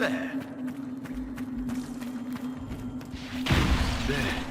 There. There.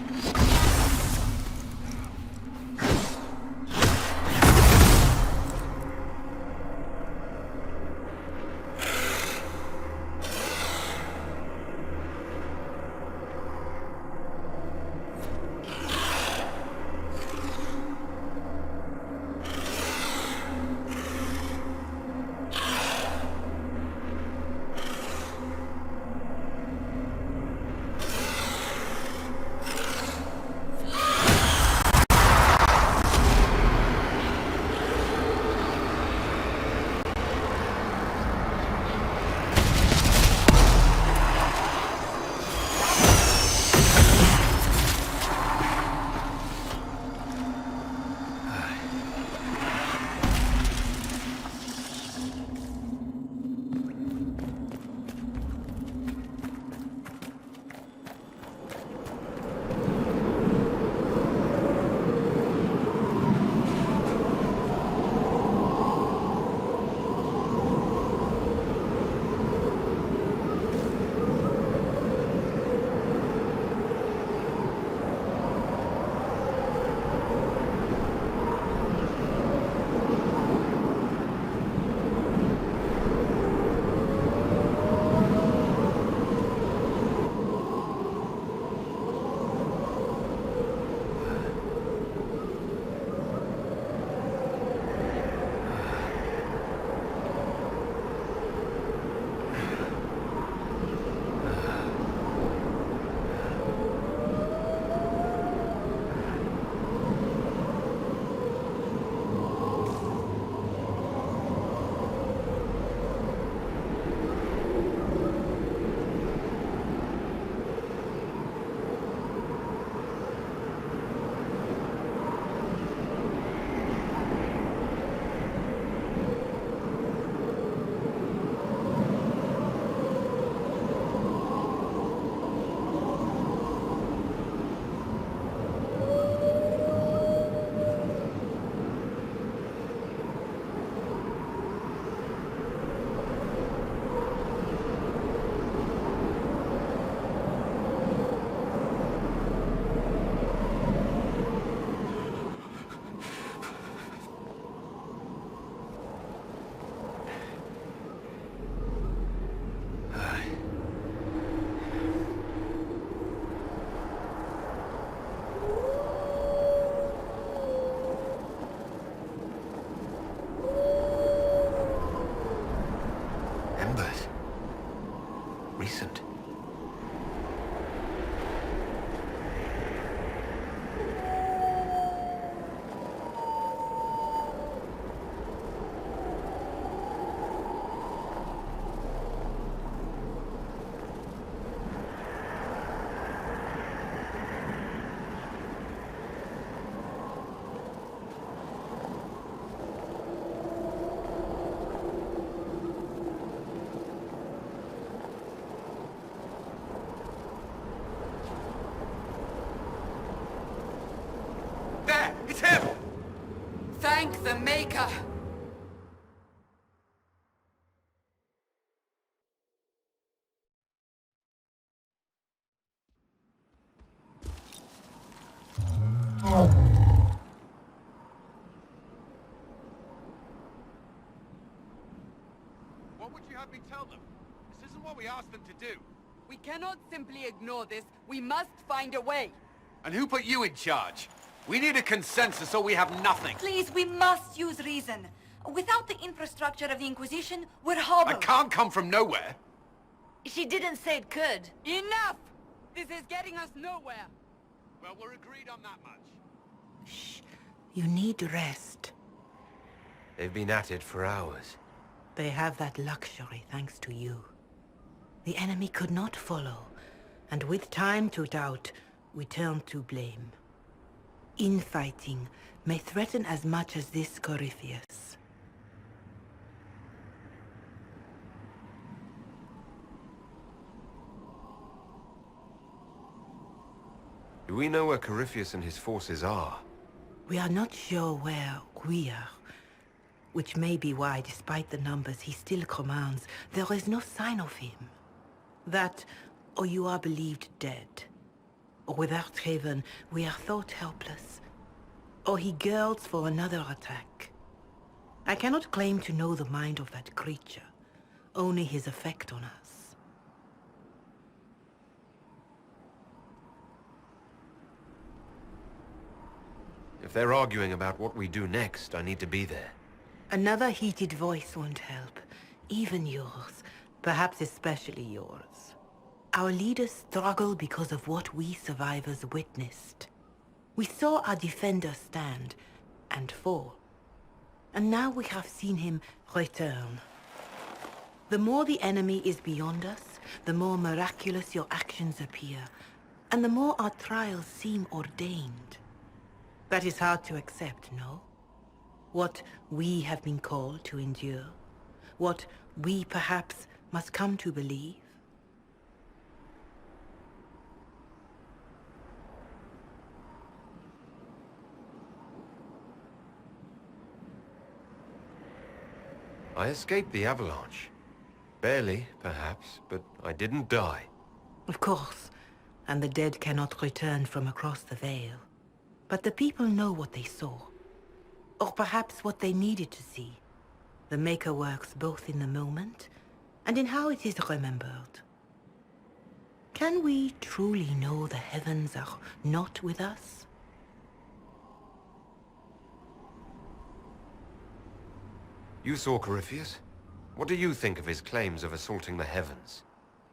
Recent. It's him! Thank the Maker! What would you have me tell them? This isn't what we asked them to do. We cannot simply ignore this. We must find a way. And who put you in charge? We need a consensus or we have nothing. Please, we must use reason. Without the infrastructure of the Inquisition, we're I hobbled. can't come from nowhere. She didn't say it could. Enough! This is getting us nowhere. Well, we're agreed on that much. Shh. You need rest. They've been at it for hours. They have that luxury thanks to you. The enemy could not follow, and with time to doubt, we turn to blame. Infighting may threaten as much as this Corypheus. Do we know where Corypheus and his forces are? We are not sure where we are, which may be why, despite the numbers he still commands, there is no sign of him. That, or you are believed dead. Or without Haven, we are thought helpless. Or he girds for another attack. I cannot claim to know the mind of that creature, only his effect on us. If they're arguing about what we do next, I need to be there. Another heated voice won't help. Even yours. Perhaps especially yours. Our leaders struggle because of what we survivors witnessed. We saw our defender stand and fall. And now we have seen him return. The more the enemy is beyond us, the more miraculous your actions appear, and the more our trials seem ordained. That is hard to accept, no? What we have been called to endure, what we perhaps must come to believe. I escaped the avalanche. Barely, perhaps, but I didn't die. Of course, and the dead cannot return from across the veil. But the people know what they saw. Or perhaps what they needed to see. The Maker works both in the moment and in how it is remembered. Can we truly know the heavens are not with us? You saw Corypheus? What do you think of his claims of assaulting the heavens?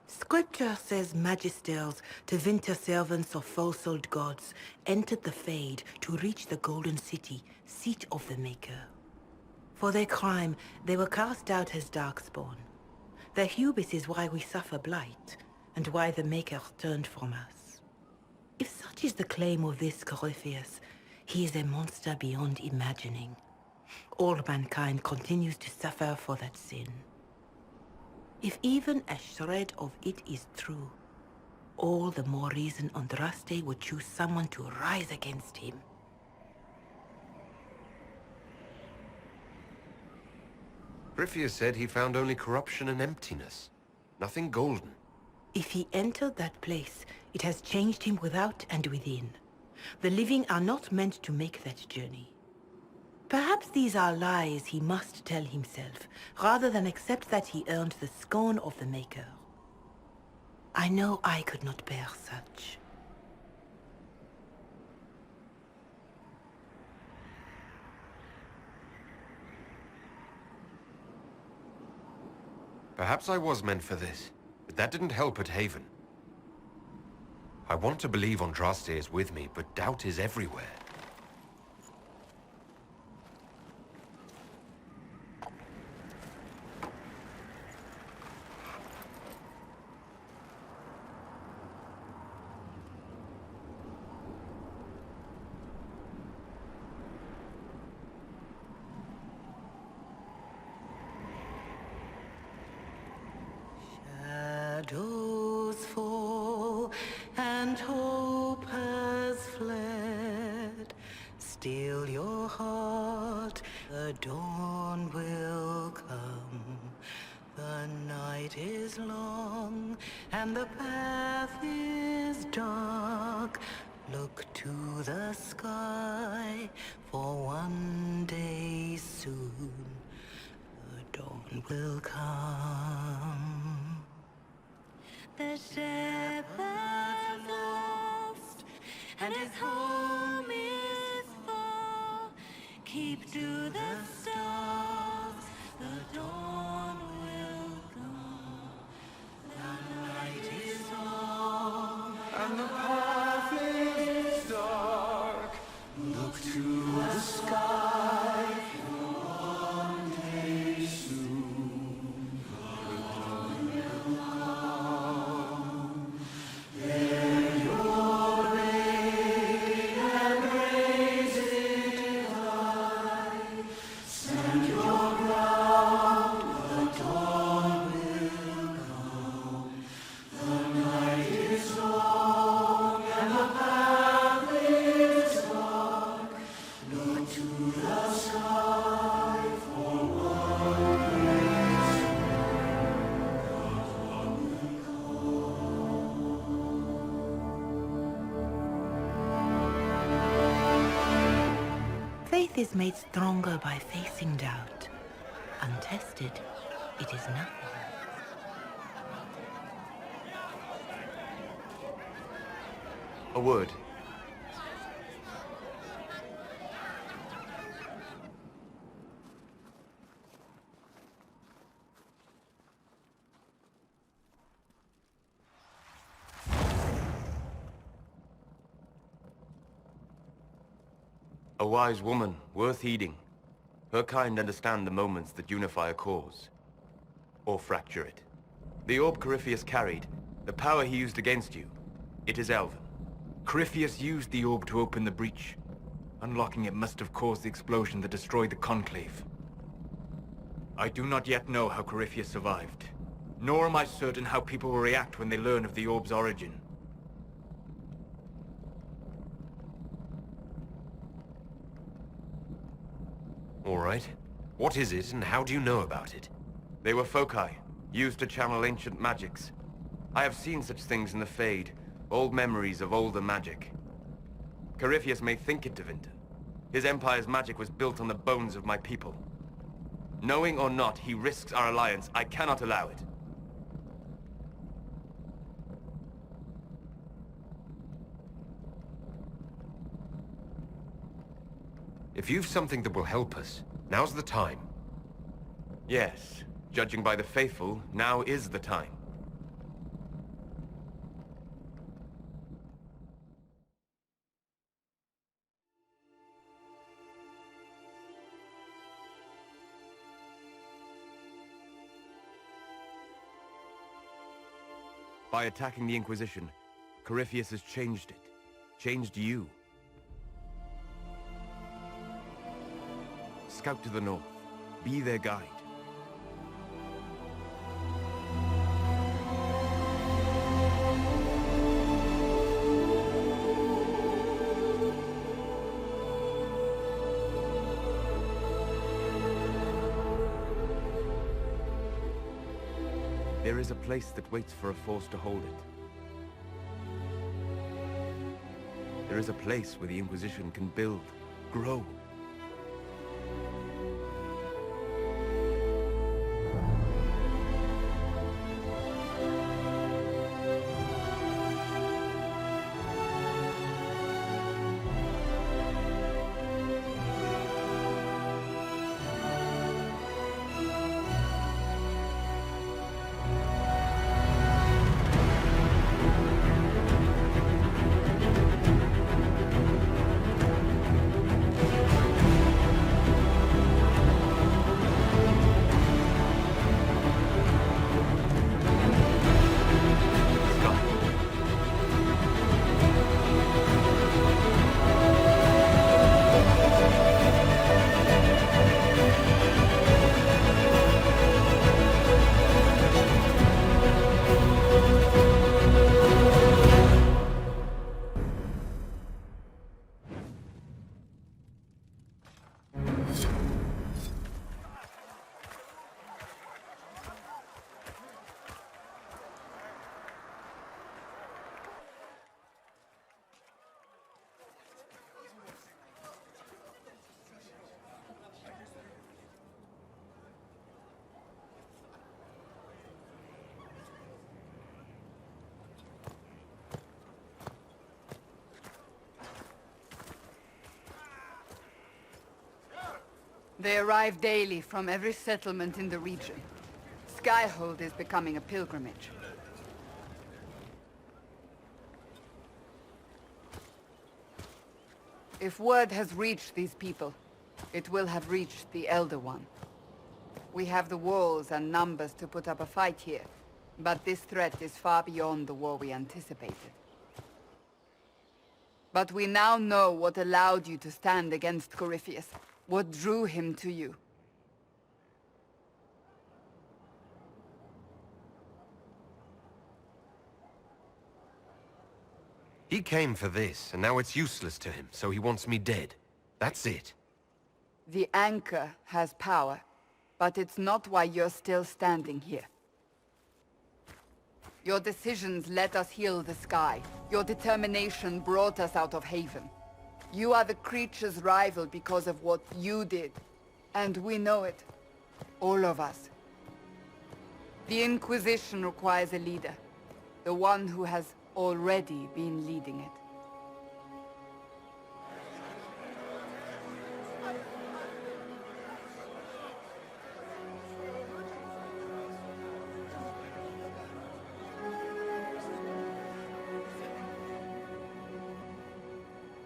Scripture says magisters, to winter servants of false-old gods, entered the Fade to reach the Golden City, seat of the Maker. For their crime, they were cast out as darkspawn. Their hubris is why we suffer blight, and why the Maker turned from us. If such is the claim of this Corypheus, he is a monster beyond imagining. All mankind continues to suffer for that sin. If even a shred of it is true, all the more reason Andraste would choose someone to rise against him. Corypheus said he found only corruption and emptiness. Nothing golden. If he entered that place, it has changed him without and within. The living are not meant to make that journey. Perhaps these are lies he must tell himself, rather than accept that he earned the scorn of the Maker. I know I could not bear such. Perhaps I was meant for this, but that didn't help at Haven. I want to believe Andraste is with me, but doubt is everywhere. Shadows fall and hope has fled. Still your heart, the dawn will come. The night is long and the path is dark. Look to the sky, for one day soon the dawn will come. The shepherd lost, and his home is far. Keep to the stars, the dawn will come. The night is long, and the path is dark. Look to the sky, for one day soon the dawn will come. Bear your blade and raise it high. faith is made stronger by facing doubt. Untested, it is nothing. A word. A wise woman, worth heeding. Her kind understand the moments that unify a cause. Or fracture it. The orb Corypheus carried, the power he used against you, it is elven. Corypheus used the orb to open the breach. Unlocking it must have caused the explosion that destroyed the Conclave. I do not yet know how Corypheus survived, nor am I certain how people will react when they learn of the orb's origin. All right. What is it, and how do you know about it? They were foci, used to channel ancient magics. I have seen such things in the Fade, old memories of older magic. Corypheus may think it Tevinter. His empire's magic was built on the bones of my people. Knowing or not, he risks our alliance. I cannot allow it. If you've something that will help us, now's the time. Yes, judging by the faithful, now is the time. By attacking the Inquisition, Corypheus has changed it. Changed you. Scout to the north. Be their guide. There is a place that waits for a force to hold it. There is a place where the Inquisition can build, grow. They arrive daily from every settlement in the region. Skyhold is becoming a pilgrimage. If word has reached these people, it will have reached the Elder One. We have the walls and numbers to put up a fight here, but this threat is far beyond the war we anticipated. But we now know what allowed you to stand against Corypheus. What drew him to you? He came for this, and now it's useless to him, so he wants me dead. That's it. The Anchor has power, but it's not why you're still standing here. Your decisions let us heal the sky. Your determination brought us out of Haven. You are the creature's rival because of what you did. And we know it. All of us. The Inquisition requires a leader. The one who has already been leading it.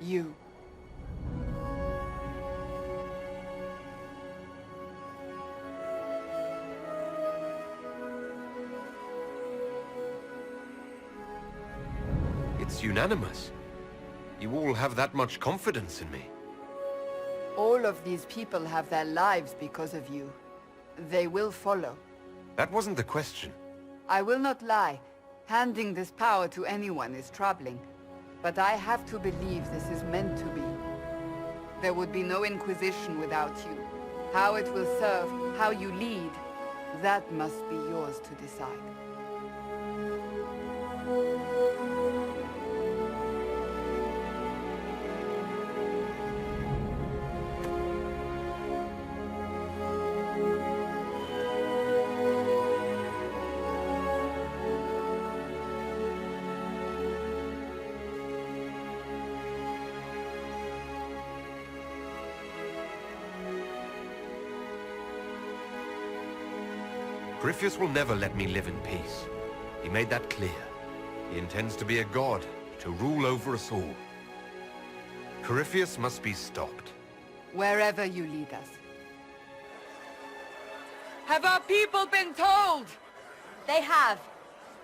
You. It's unanimous. You all have that much confidence in me. All of these people have their lives because of you. They will follow. That wasn't the question. I will not lie. Handing this power to anyone is troubling. But I have to believe this is meant to be. There would be no Inquisition without you. How it will serve, how you lead, that must be yours to decide. Corypheus will never let me live in peace. He made that clear. He intends to be a god, to rule over us all. Corypheus must be stopped. Wherever you lead us. Have our people been told? They have.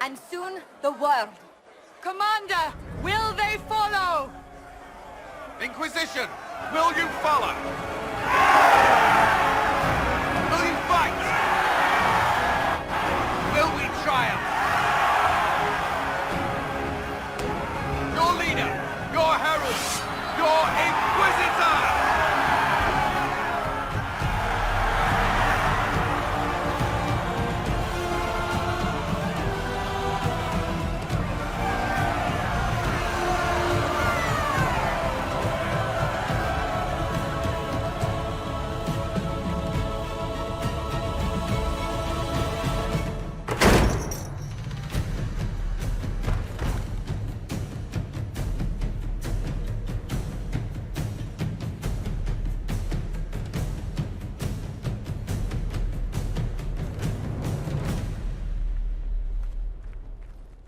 And soon, the world. Commander, will they follow? Inquisition, will you follow? Will you fight? Will we triumph? Your leader, your herald, your Inquisitor!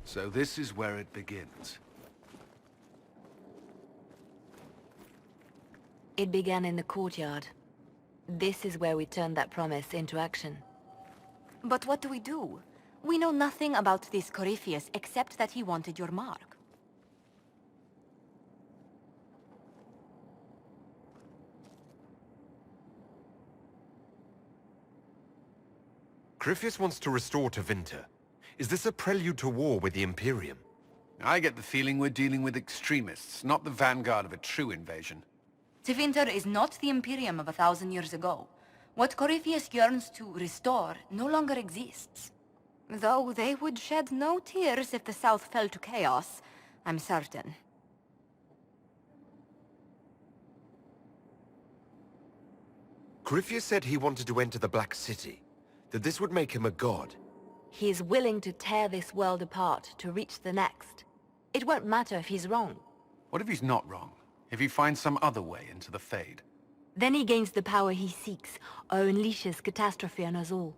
So this is where it begins. It began in the courtyard. This is where we turned that promise into action. But what do we do? We know nothing about this Corypheus except that he wanted your mark. Corypheus wants to restore Tevinter. Is this a prelude to war with the Imperium? I get the feeling we're dealing with extremists, not the vanguard of a true invasion. Tevinter is not the Imperium of 1,000 years ago. What Corypheus yearns to restore no longer exists. Though they would shed no tears if the South fell to chaos, I'm certain. Corypheus said he wanted to enter the Black City, that this would make him a god. He is willing to tear this world apart to reach the next. It won't matter if he's wrong. What if he's not wrong? If he finds some other way into the Fade? Then he gains the power he seeks, or unleashes catastrophe on us all.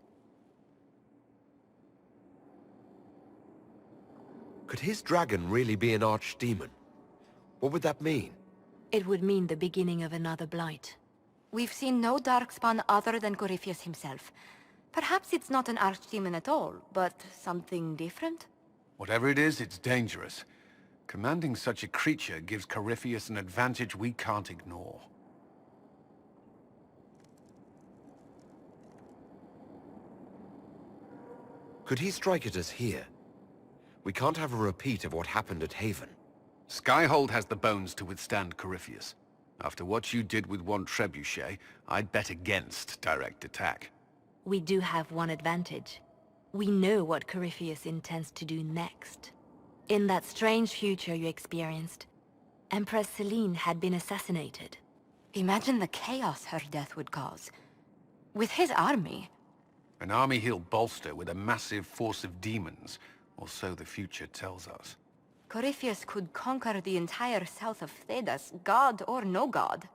Could his dragon really be an archdemon? What would that mean? It would mean the beginning of another blight. We've seen no darkspawn other than Corypheus himself. Perhaps it's not an archdemon at all, but something different? Whatever it is, it's dangerous. Commanding such a creature gives Corypheus an advantage we can't ignore. Could he strike at us here? We can't have a repeat of what happened at Haven. Skyhold has the bones to withstand Corypheus. After what you did with one trebuchet, I'd bet against direct attack. We do have one advantage. We know what Corypheus intends to do next. In that strange future you experienced, Empress Celine had been assassinated. Imagine the chaos her death would cause. With his army. An army he'll bolster with a massive force of demons, or so the future tells us. Corypheus could conquer the entire south of Thedas, god or no god.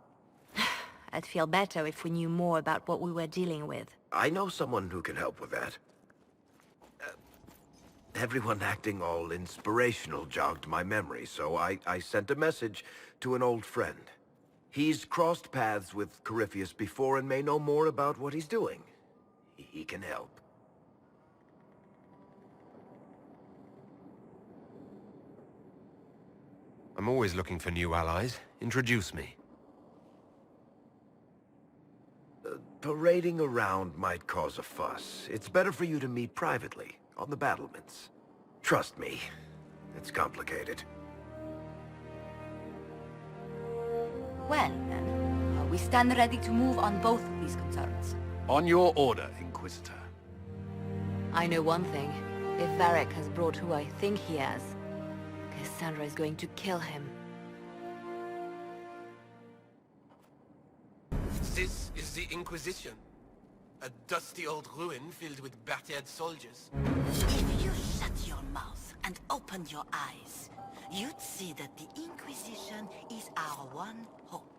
I'd feel better if we knew more about what we were dealing with. I know someone who can help with that. Everyone acting all inspirational jogged my memory, so I sent a message to an old friend. He's crossed paths with Corypheus before and may know more about what he's doing. He can help. I'm always looking for new allies. Introduce me. Parading around might cause a fuss. It's better for you to meet privately, on the battlements. Trust me, it's complicated. Well, then, we stand ready to move on both of these concerns. On your order, Inquisitor. I know one thing. If Varric has brought who I think he has, Cassandra is going to kill him. This is the Inquisition. A dusty old ruin filled with battered soldiers. If you shut your mouth and open your eyes, you'd see that the Inquisition is our one hope.